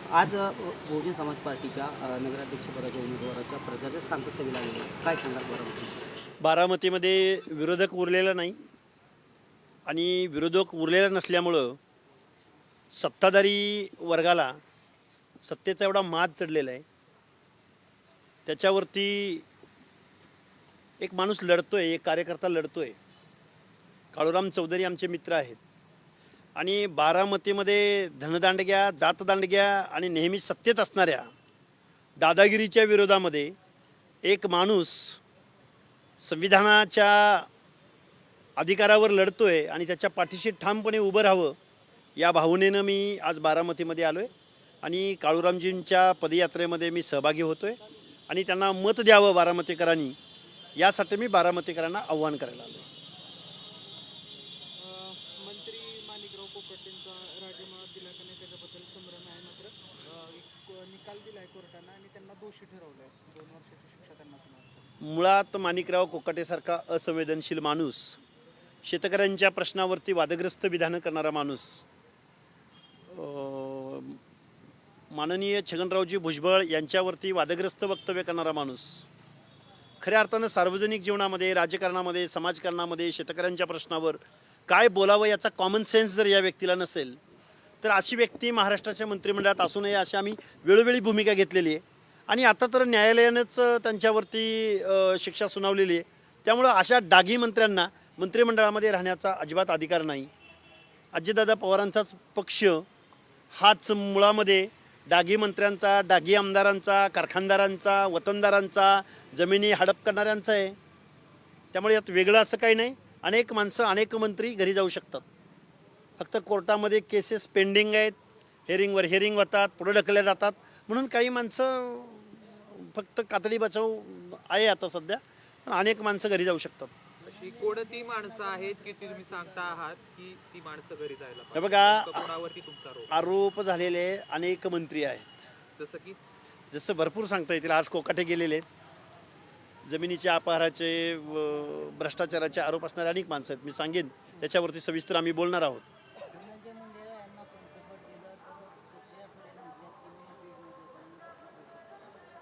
आज बहुजन समाज पार्टीच्या नगराध्यक्षपदाच्या उमेदवाराच्या प्रचाराच्या सांगता सभेला आलेले काय सांगाल बारामती? बारामतीमध्ये विरोधक उरलेला नाही आणि विरोधक उरलेला नसल्यामुळं सत्ताधारी वर्गाला सत्तेचा एवढा माज चढलेला आहे. त्याच्यावरती एक माणूस लढतोय, एक कार्यकर्ता लढतोय. काळूराम चौधरी आमचे मित्र आहेत आणि बारामतीमध्ये धनदांडग्या, जातदांडग्या आणि नेहमी सत्तेत असणाऱ्या दादागिरीच्या विरोधामध्ये एक माणूस संविधानाच्या अधिकारावर लढतोय आणि त्याच्या पाठीशी ठामपणे उभं राहावं या भावनेनं मी आज बारामतीमध्ये आलो आहे आणि काळूरामजींच्या पदयात्रेमध्ये मी सहभागी होतो आहे आणि त्यांना मत द्यावं बारामतीकरांनी यासाठी मी बारामतीकरांना आव्हान करायला आलो आहे. मंत्री माणिकराव कोकाटेंचा राजीनामा दिला का नाही त्याच्याबद्दल संभ्रम आहे. मात्र एक निकाल दिलाय कोर्टानं आणि त्यांना दोषी ठरवलंय. 2 वर्षाची शिक्षा त्यांना होणार. मुळात माणिकराव कोकाटेसारखा असंवेदनशील माणूस, शेतकऱ्यांच्या प्रश्नावरती वादग्रस्त विधानं करणारा माणूस, माननीय छगनरावजी भुजबळ यांच्यावरती वादग्रस्त वक्तव्य करणारा माणूस, खऱ्या अर्थानं सार्वजनिक जीवनामध्ये, राजकारणामध्ये, समाजकारणामध्ये शेतकऱ्यांच्या प्रश्नावर काय बोलावं याचा कॉमन सेन्स जर या व्यक्तीला नसेल तर अशी व्यक्ती महाराष्ट्राच्या मंत्रिमंडळात असू नये अशी आम्ही वेळोवेळी भूमिका घेतलेली आहे आणि आता तर न्यायालयानंच त्यांच्यावरती शिक्षा सुनावलेली आहे. त्यामुळं अशा डागी मंत्र्यांना मंत्रिमंडळामध्ये राहण्याचा अजिबात अधिकार नाही. अजितदादा पवारांचाच पक्ष हाच मुळामध्ये डागी मंत्र्यांचा, डागी आमदारांचा, कारखानदारांचा, वतनदारांचा, जमिनी हडप करणाऱ्यांचा आहे. त्यामुळे यात वेगळं असं काही नाही. अनेक माणसं, अनेक मंत्री घरी जाऊ शकतात. फक्त कोर्टामध्ये केसेस पेंडिंग आहेत, हेअरिंगवर हेअरिंग होतात, पुढे ढकलल्या जातात म्हणून काही माणसं फक्त कातडी बचाव आहे आता सध्या, पण अनेक माणसं घरी जाऊ शकतात. अशी कोणती माणसं आहेत की तुम्ही सांगता आहात की ती माणसं घरी जायला हे बघा, कोणावरती तुमचा आरोप? आरोप झालेले अनेक मंत्री आहेत. जसं की जसं भरपूर सांगता येतील. आज कोकाटे गेलेले आहेत. जमिनीच्या अपहाराचे, भ्रष्टाचाराचे आरोप असणारे अनेक माणसं आहेत. मी सांगेन त्याच्यावरती सविस्तर आम्ही बोलणार आहोत.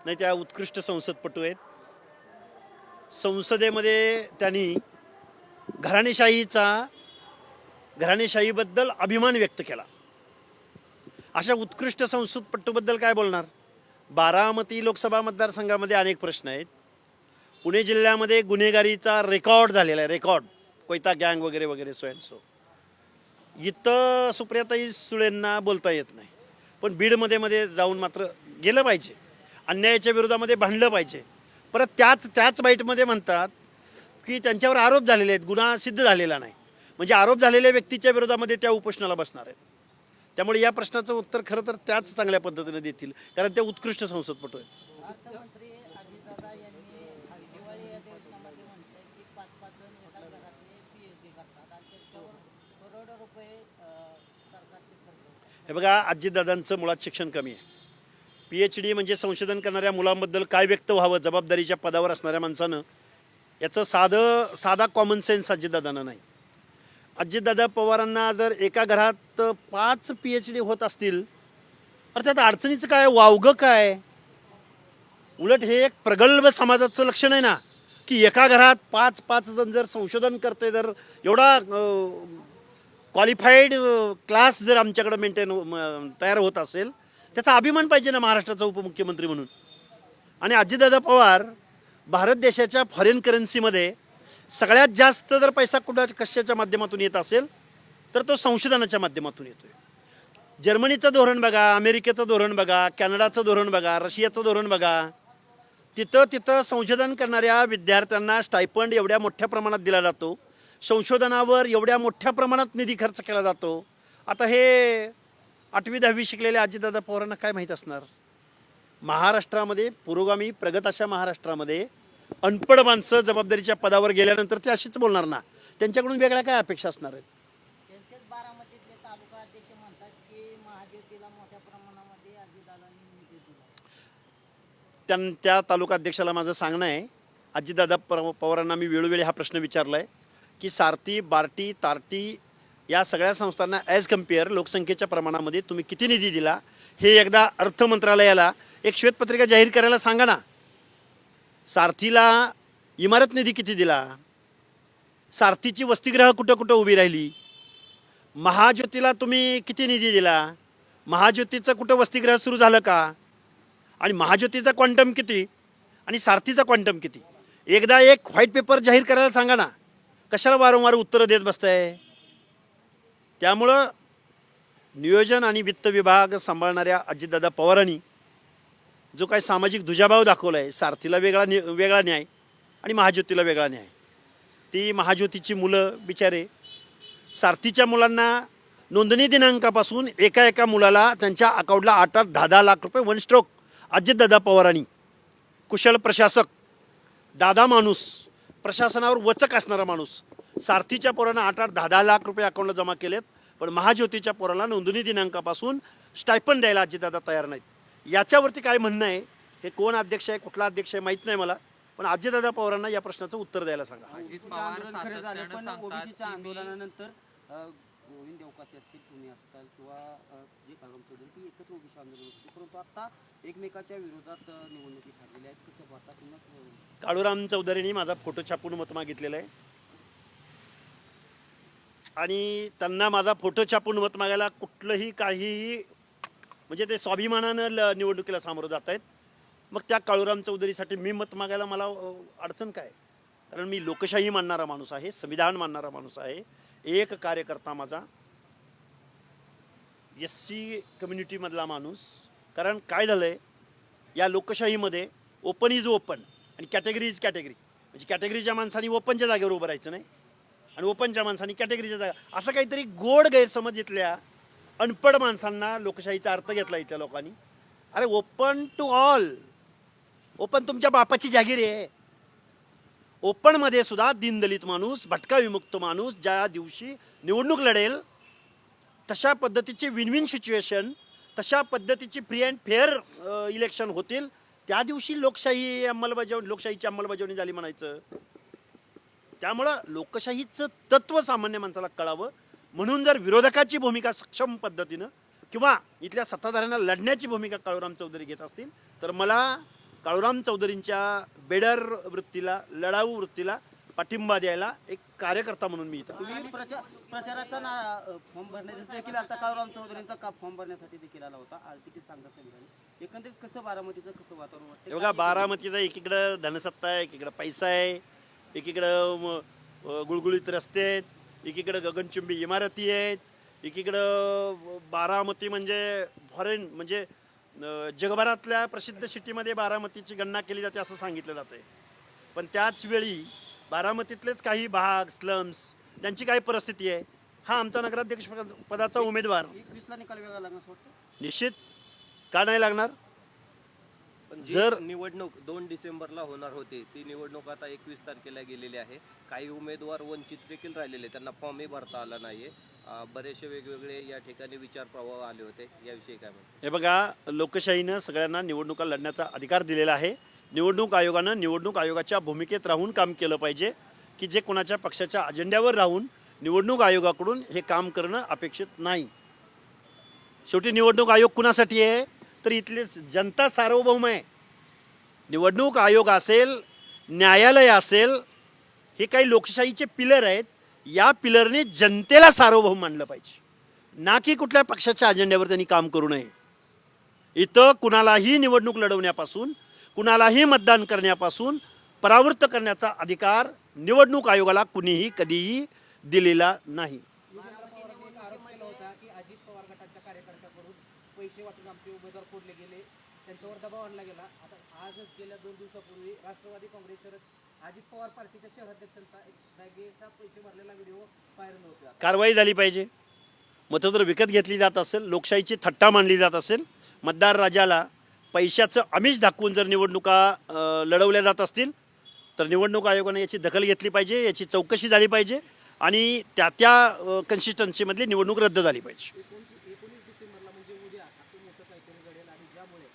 नाही, त्या उत्कृष्ट संसदपटू आहेत. संसदेमध्ये त्यांनी घराणेशाहीबद्दल अभिमान व्यक्त केला. अशा उत्कृष्ट संसदपटूबद्दल काय बोलणार? बारामती लोकसभा मतदारसंघामध्ये अनेक प्रश्न आहेत. पुणे जिल्ह्यामध्ये गुन्हेगारीचा रेकॉर्ड झालेला आहे, रेकॉर्ड, कोयता गँग वगैरे वगैरे सो अँड सो. इथं सुप्रियाताई सुळेंना बोलता येत नाही, पण बीडमध्ये जाऊन मात्र गेलं पाहिजे. अन्यायाच्या विरोधामध्ये भांडलं पाहिजे. परत त्याच बाईटमध्ये म्हणतात की त्यांच्यावर आरोप झालेले आहेत, गुन्हा सिद्ध झालेला नाही. म्हणजे आरोप झालेल्या व्यक्तीच्या विरोधामध्ये त्या उपोषणाला बसणार आहेत. त्यामुळे या प्रश्नाचं उत्तर खरं तर त्याच चांगल्या पद्धतीने देतील, कारण ते उत्कृष्ट संसदपटू आहेत. अर्थमंत्री अजितदादा यांनी हिवाळी अधिवेशनामध्ये म्हटलंय की 5-5 जण एका घरातले PhD करतात आणि त्याच्यावर करोडो रुपये सरकारचे खर्च होतात. हे बघा, अजितदादांचं मुळात शिक्षण कमी आहे. PhD म्हणजे संशोधन करणाऱ्या मुलांबद्दल काय व्यक्त व्हावं जबाबदारीच्या पदावर असणाऱ्या माणसानं, याचं साधा कॉमन सेन्स अजितदादांना नाही. अजितदादा पवारांना जर एका घरात 5 PhD होत असतील तर त्यात अडचणीचं काय, वावगं काय? उलट हे एक प्रगल्भ समाजाचं लक्षण आहे ना, की एका घरात 5-5 जण जर संशोधन करते, जर एवढा क्वालिफाईड क्लास जर आमच्याकडं तयार होत असेल, त्याचा अभिमान पाहिजे ना महाराष्ट्राचा उपमुख्यमंत्री म्हणून. आणि अजितदादा पवार भारत देशाच्या फॉरेन करन्सीमध्ये सगळ्यात जास्त जर पैसा कशाच्या माध्यमातून येत असेल तर तो संशोधनाच्या माध्यमातून येतो आहे. जर्मनीचं धोरण बघा, अमेरिकेचं धोरण बघा, कॅनडाचं धोरण बघा, रशियाचं धोरण बघा. तिथं संशोधन करणाऱ्या विद्यार्थ्यांना स्टायपंड एवढ्या मोठ्या प्रमाणात दिला जातो, संशोधनावर एवढ्या मोठ्या प्रमाणात निधी खर्च केला जातो. आता हे 8वी-10वी शिकलेल्या अजितदादा पवारांना काय माहीत असणार? महाराष्ट्रामध्ये, पुरोगामी प्रगत अशा महाराष्ट्रामध्ये अनपढ माणसं जबाबदारीच्या पदावर गेल्यानंतर ते अशीच बोलणार ना. त्यांच्याकडून वेगळ्या काय अपेक्षा असणार आहेत? त्यांचेच बारामतीतले तालुका अध्यक्ष म्हणतात की महायुतीला मोठ्या प्रमाणामध्ये अजितदादांनी निधी दिला. त्या तालुका अध्यक्षाला माझं सांगणं आहे, अजितदादा पवारांना मी वेळोवेळी हा प्रश्न विचारला आहे की सारथी, बार्टी, तार्टी या सगळ्या संस्थांना ॲज कम्पेअर लोकसंख्येच्या प्रमाणामध्ये तुम्ही किती निधी दिला हे एकदा अर्थ मंत्रालयाला एक श्वेतपत्रिका जाहीर करायला सांगा ना. सारथीला इमारत निधी किती दिला, सारथीची वसतिगृह कुठं कुठं उभी राहिली, महाज्योतीला तुम्ही किती निधी दिला, महाज्योतीचं कुठं वसतिगृह सुरू झालं का, आणि महाज्योतीचा क्वांटम किती आणि सारथीचा क्वांटम किती. एकदा एक व्हाईट पेपर जाहीर करायला सांगा ना. कशाला वारंवार उत्तरं देत बसताय. त्यामुळं नियोजन आणि वित्त विभाग सांभाळणाऱ्या अजितदादा पवारांनी जो काही सामाजिक दुजाभाव दाखवला आहे, सारथीला वेगळा न्याय आणि महाज्योतीला वेगळा न्याय. ती महाज्योतीची मुलं बिचारे सारथीच्या मुलांना नोंदणी दिनांकापासून एका मुलाला त्यांच्या अकाउंटला 8-10 लाख रुपये वन स्ट्रोक. अजितदादा पवारांनी कुशल प्रशासक, दादा माणूस, प्रशासनावर वचक असणारा माणूस, सारथीच्या पोरांना 8-10 लाख रुपये अकाउंटला जमा केलेत, पण महाज्योतीच्या पोरांना नोंदणी दिनांकापासून स्टायपन द्यायला अजितदादा तयार नाहीत. याच्यावरती काय म्हणणं आहे, हे कोण अध्यक्ष आहे, कुठला अध्यक्ष आहे माहीत नाही मला, पण अजितदादा पवारांना या प्रश्नाचं उत्तर द्यायला सांगा. अजित ओबीसीचं पवार आंदोलन खरं झालं, सातत्यानं पण सांगतात ओबीसीच्या की मी आंदोलनानंतर गोविंद देवकाते असतील, तुम्ही असाल किंवा जे काळूराम चौधरी, ती एकत्र ओबीसी आंदोलन होती, परंतु आता एकमेकाच्या विरोधात निवडणुकी ठरलेल्या आहेत. कसं पाहता तुम्ही? काळूराम चौधरींनी माझा फोटो छापून मत मागितलेलं आहे आणि त्यांना माझा फोटो छापून मत मागायला कुठलंही काहीही म्हणजे ते स्वाभिमानानं निवडणुकीला सामोरं जात आहेत. मग त्या काळूराम चौधरीसाठी मी मत मागायला मला अडचण काय. कारण मी लोकशाही मानणारा माणूस आहे, संविधान मानणारा माणूस आहे. एक कार्यकर्ता माझा SC कम्युनिटीमधला माणूस. कारण काय झालं आहे, या लोकशाहीमध्ये ओपन इज ओपन आणि कॅटेगरी इज कॅटेगरी. म्हणजे कॅटेगरीच्या माणसांनी ओपनच्या जागेवर उभं राहायचं नाही आणि ओपनच्या माणसांनी कॅटेगरीच्या जागा, असं काहीतरी गोड गैरसमज इथल्या अनपढ माणसांना लोकशाहीचा अर्थ घेतला इथल्या लोकांनी. अरे ओपन टू ऑल, ओपन तुमच्या बापाची जागीर आहे. ओपनमध्ये सुद्धा दीनदलित माणूस, भटका विमुक्त माणूस ज्या दिवशी निवडणूक लढेल, तशा पद्धतीची विन विन सिच्युएशन, तशा पद्धतीची फ्री अँड फेअर इलेक्शन होतील, त्या दिवशी लोकशाहीची अंमलबजावणी झाली म्हणायचं. त्यामुळं लोकशाहीचं तत्त्व सामान्य माणसाला कळावं म्हणून जर विरोधकाची भूमिका सक्षम पद्धतीनं किंवा इथल्या सत्ताधाऱ्यांना लढण्याची भूमिका काळूराम चौधरी घेत असतील, तर मला काळूराम चौधरींच्या बेडर वृत्तीला, लढाऊ वृत्तीला पाठिंबा द्यायला एक कार्यकर्ता म्हणून मी इथं. तुम्ही प्रचाराचा फॉर्म भरण्यासाठी देखील आता काळूराम चौधरींचा फॉर्म भरण्यासाठी देखील आला होता. आज तिकीट सांगता संघाने एकंदरीत कसं बारामतीचं कसं वातावरण वाटतं? हे बघा, बारामतीचा एकीकडं धनसत्ता आहे, एकीकडं पैसा आहे, एकीकडं गुळगुळीत रस्ते आहेत, एकीकडं गगनचुंबी इमारती आहेत, एकीकडं बारामती म्हणजे फॉरेन म्हणजे जगभरातल्या प्रसिद्ध सिटीमध्ये बारामतीची गणना केली जाते असं सांगितलं जातं. पण त्याच वेळी बारामतीतलेच काही भाग, स्लम्स, त्यांची काय परिस्थिती आहे, हा आमचा नगराध्यक्ष पदाचा उमेदवार 21ला निकाल वेगळा लागणार असं वाटतं. निश्चित का नाही लागणार. पण जर निवडणूक 2 डिसेंबरला होणार होती, ती निवडणूक आता 21 तारखेला गेलेली आहे. काही उमेदवार वंचित देखील राहिलेले, त्यांना फॉर्मही भरता आला नाहीये. बरेचसे वेगवेगळे या ठिकाणी विचार प्रवाह आले होते, याविषयी काय म्हणतात? हे बघा, लोकशाहीनं सगळ्यांना निवडणुका लढण्याचा अधिकार दिलेला आहे. निवडणूक आयोगानं निवडणूक आयोगाच्या भूमिकेत राहून काम केलं पाहिजे, की जे कोणाच्या पक्षाच्या अजेंड्यावर राहून निवडणूक आयोगाकडून हे काम करणं अपेक्षित नाही. शेवटी निवडणूक आयोग कुणासाठी आहे, तर इथली जनता सार्वभौम आहे. निवडणूक आयोग असेल, न्यायालय असेल, हे काही लोकशाहीचे पिलर आहेत. या पिलरने जनतेला सार्वभौम मानलं पाहिजे, ना की कुठल्या पक्षाच्या अजेंड्यावर त्यांनी काम करू नये. इथं कुणालाही निवडणूक लढवण्यापासून, कुणालाही मतदान करण्यापासून परावृत्त करण्याचा अधिकार निवडणूक आयोगाला कुणीही कधीही दिलेला नाही. आरोप केला होता की अजित पवार गटाच्या कार्यकर्त्यांकडून पैसे वाटून आमचे उमेदवार फोडले गेले, त्यांच्यावर दबाव आणला गेला. आता आजच गेल्या 2 दिवसापूर्वी राष्ट्रवादी काँग्रेसच्या अजित पवार पार्टीच्या शहराध्यक्षांचा एक बॅगेचा पैसे भरलेला व्हिडिओ व्हायरल होता. कारवाई झाली पाहिजे. मतं जर विकत घेतली जात असेल, लोकशाहीची थट्टा मानली जात असेल, मतदार राजाला पैशाचं आमिष दाखवून जर निवडणुका लढवल्या जात असतील, तर निवडणूक आयोगाने याची दखल घेतली पाहिजे, याची चौकशी झाली पाहिजे आणि त्या कन्सिस्टन्सीमधली निवडणूक रद्द झाली पाहिजे. 19 डिसेंबरला म्हणजे उद्या असं मोठं काहीतरी घडेल आणि ज्यामुळे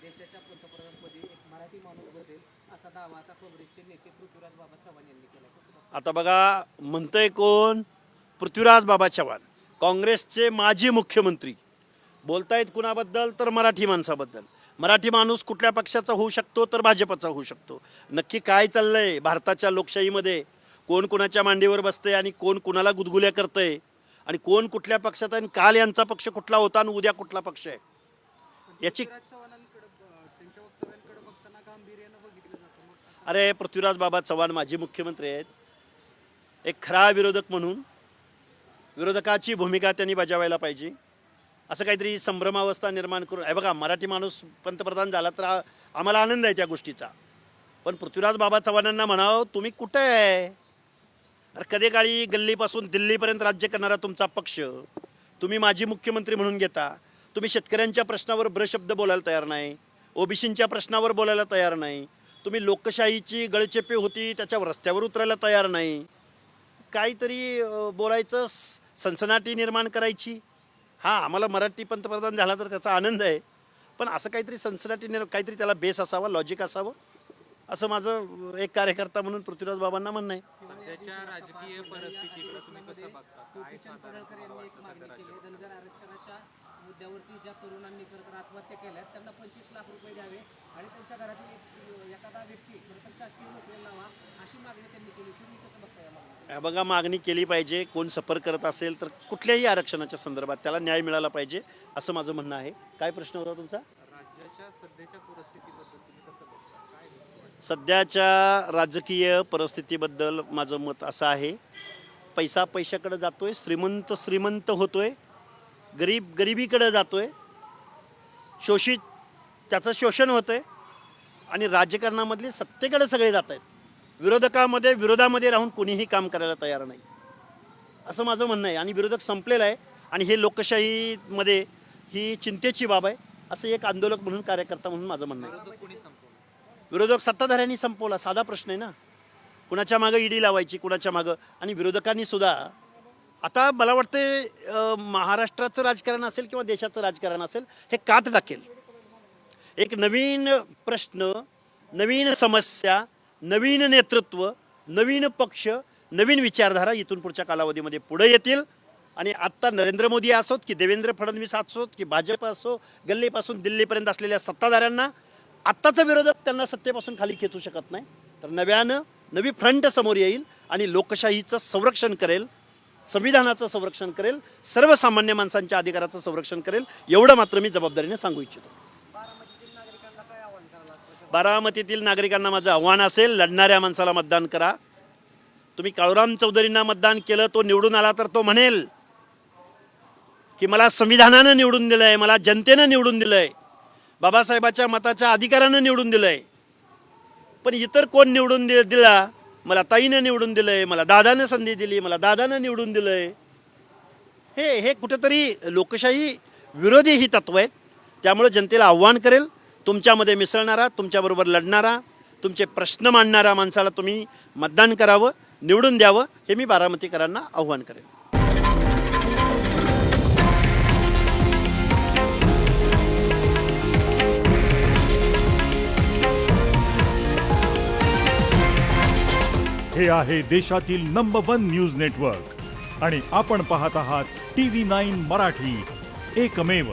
देशाच्या पंतप्रधानपदी एक मराठी माणूस बसेल असा दावा आता काँग्रेसचे नेते पृथ्वीराज बाबा चव्हाण यांनी केला. कसं बघता? आता बघा, म्हणतंय कोण, पृथ्वीराज बाबा चव्हाण काँग्रेसचे माजी मुख्यमंत्री बोलतायत कुणाबद्दल तर मराठी माणसाबद्दल. मराठी माणूस कुठल्या पक्षाचा होऊ शकतो तर भाजपचा होऊ शकतो. नक्की काय चाललंय भारताच्या लोकशाहीमध्ये, कोण कुणाच्या मांडीवर बसतंय आणि कोण कुणाला गुदगुल्या करतंय आणि कोण कुठल्या पक्षात आहे आणि काल यांचा पक्ष कुठला होता आणि उद्या कुठला पक्ष आहे याची. अरे पृथ्वीराज बाबा चव्हाण माजी मुख्यमंत्री आहेत. एक खरा विरोधक म्हणून विरोधकाची भूमिका त्यांनी बजावायला पाहिजे. असं काहीतरी संभ्रमावस्था निर्माण करून आहे बघा, मराठी माणूस पंतप्रधान झाला तर आम्हाला आनंद आहे त्या गोष्टीचा. पण पृथ्वीराज बाबा चव्हाणांना म्हणावं तुम्ही कुठे आहे? अरे कधीकाळी गल्लीपासून दिल्लीपर्यंत राज्य करणारा तुमचा पक्ष तुम्ही माजी मुख्यमंत्री म्हणून घेता. तुम्ही शेतकऱ्यांच्या प्रश्नावर ब्रशब्द बोलायला तयार नाही, ओबीसींच्या प्रश्नावर बोलायला तयार नाही, तुम्ही लोकशाहीची गळचेपी होती त्याच्यावर रस्त्यावर उतरायला तयार नाही. काहीतरी बोलायचं, सनसनाटी निर्माण करायची. हां, आम्हाला मराठी पंतप्रधान झाला तर त्याचा आनंद आहे, पण असं काहीतरी सनसनाटी काहीतरी त्याला बेस असावा, लॉजिक असावं, असं माझं एक कार्यकर्ता म्हणून पृथ्वीराज बाबांना म्हणणं आहे. सध्याच्या राजकीय परिस्थितीकडे तुम्ही कसं बघता? काय साधारण पडळकर यांनी एक मागणी केली आहे. धनगर आरक्षणाच्या मुद्द्यावरती ज्या तरुणांनी खरं तर आत्महत्या केल्या आहेत त्यांना 25 लाख रुपये द्यावे आणि त्यांच्या घरातील एखादा व्यक्ती खरं तर शासकीय नोकरी लावा अशी मागणी त्यांनी केली. तुम्ही कसं बघता या मागणी? बघा, मागणी केली पाहिजे. कोण सफर करत असेल तर कुठल्याही आरक्षणाच्या संदर्भात त्याला न्याय मिळाला पाहिजे असं माझं म्हणणं आहे. काय प्रश्न होता तुमचा? राज्याच्या सध्याच्या परिस्थितीबद्दल तुम्ही कसं बघता? काय वाटतं? सध्याच्या राजकीय परिस्थितीबद्दल माझं मत असं आहे, पैसा पैशाकडे जातोय, श्रीमंत श्रीमंत होतोय, गरीब गरिबीकडे जातोय, शोषित त्याचं शोषण होतंय आणि राजकारणामधले सत्तेकडे सगळे जात आहेत. विरोधामध्ये राहून कोणीही काम करायला तयार नाही असं माझं म्हणणं आहे. आणि विरोधक संपलेला आहे आणि हे लोकशाहीमध्ये ही चिंतेची बाब आहे असं एक आंदोलक म्हणून, कार्यकर्ता म्हणून माझं म्हणणं आहे. विरोधक कोणी संपवलं? विरोधक सत्ताधाऱ्यांनी संपवला, साधा प्रश्न आहे ना. कुणाच्या मागं ईडी लावायची, कुणाच्या मागं. आणि विरोधकांनी सुद्धा आता मला वाटते महाराष्ट्राचं राजकारण असेल किंवा देशाचं राजकारण असेल हे कात टाकेल. एक नवीन प्रश्न, नवीन समस्या, नवीन नेतृत्व, नवीन पक्ष, नवीन विचारधारा इथून पुढच्या कालावधीमध्ये पुढे येतील. आणि आत्ता नरेंद्र मोदी असोत की देवेंद्र फडणवीस असोत की भाजप असो, गल्लीपासून दिल्लीपर्यंत असलेल्या सत्ताधाऱ्यांना आत्ताचा विरोधक त्यांना सत्तेपासून खाली खेचू शकत नाही. तर नवी फ्रंट समोर येईल आणि लोकशाहीचं संरक्षण करेल, संविधानाचं संरक्षण करेल, सर्वसामान्य माणसांच्या अधिकाराचं संरक्षण करेल. एवढं मात्र मी जबाबदारीने सांगू इच्छितो. बारामतीतील नागरिकांना माझं आव्हान असेल, लढणाऱ्या माणसाला मतदान करा. तुम्ही काळूराम चौधरींना मतदान केलं, तो निवडून आला तर तो म्हणेल की मला संविधानानं निवडून दिलं आहे, मला जनतेनं निवडून दिलं आहे, बाबासाहेबाच्या मताच्या अधिकारानं निवडून दिलं आहे. पण इतर कोण निवडून दिला? मला ताईनं निवडून दिलं आहे, मला दादानं संधी दिली, मला दादानं निवडून दिलं आहे. हे कुठेतरी लोकशाही विरोधी ही तत्व आहेत. त्यामुळे जनतेला आव्हान करेल, तुमच्यामध्ये मिसळणारा, तुमच्याबरोबर लढणारा, तुमचे प्रश्न मांडणारा माणसाला तुम्ही मतदान करावं, निवडून द्यावं, हे मी बारामतीकरांना आव्हान करेन. हे आहे देशातील नंबर 1 न्यूज नेटवर्क आणि आपण पाहत आहात TV9 मराठी, एकमेव.